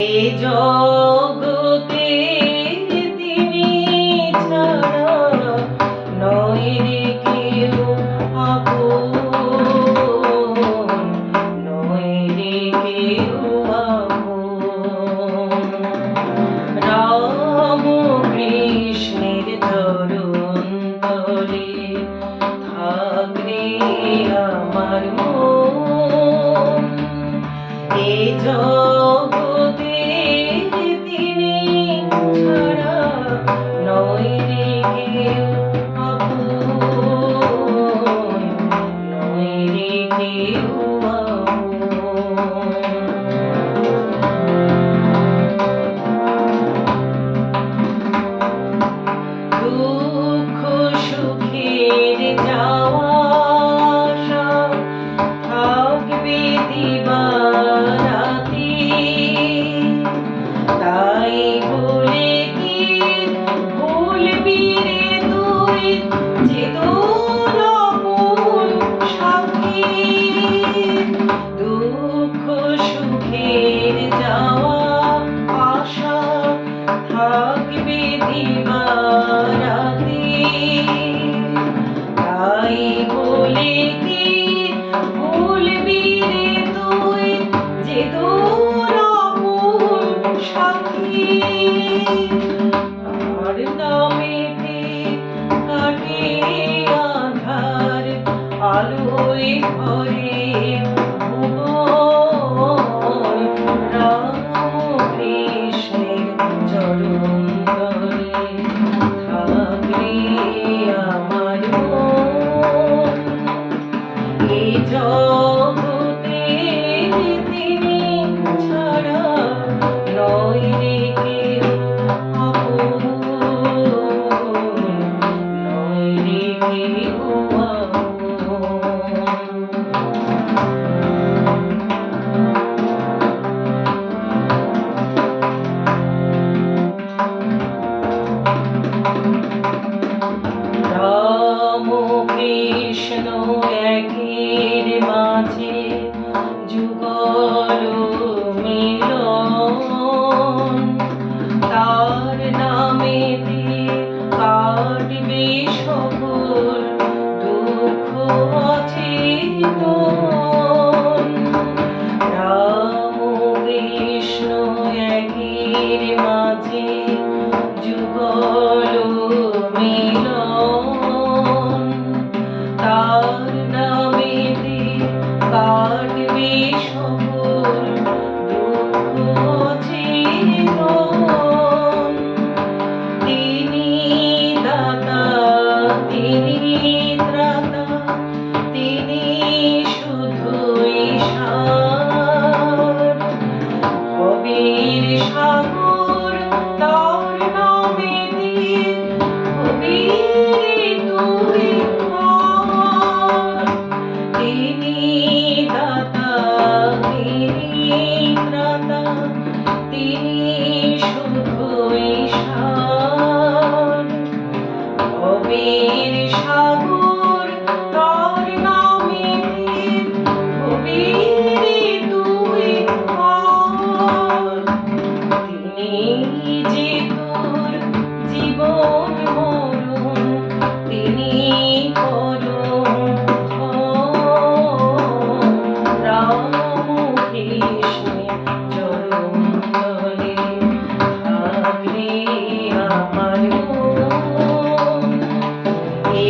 এ জগতে তিনি ছাড়া নয় রে কেউ আপন, নয় রে কেউ আপন। রাম কৃষ্ণের চরণ তলে থাক রে আমার মন। এ জগতে তিনি ছাড়া নয় রে কেউ আপন, নয় রে কেউ আপন। দুঃখ সুখের যাওয়া আসা থাকবে দিবারাতি, তাই বলে কি ভুলবি রে তুই যে তোর আপন সাথী। দুঃখ সুখের যাওয়া আসা থাকবে দিবারাতি, তাই বলে কি ভুলবি রে তুই যে তোর আপন সাথী। তার নামেতে কাটে আঁধার, আলোয় ভরে ভুবন। রাম কৃষ্ণের চরণ তলে থাক রে আমার মন। এ জগতে তিনি ছাড়া নয় রে কেউ আপন, নয় রে কেউ আপন। রাম কৃষ্ণ একের মাঝে যুগল মিলন, তার নামেতে কাটবে সকল দুঃখ অচেতন। রাম কৃষ্ণ একের মাঝে যুগল মিলন, তার নামেতে কাটবে সকল দুঃখ অচেতন। তিনি দাতা, তিনি ত্রাতা, তিনি শুধুই সার। কবির সাগর তার নামেতে কবির তুই আমার। তিনি দাতা, তিনি ত্রাতা, তিনি শুধুই সার। কবির সাগর তার নামেতে কবির তুই আমার। তিনি যে তোর জীবন মরণ, তিনি পরম ধন। রাম কৃষ্ণের চরণ তলে থাক রে আমার মন। এ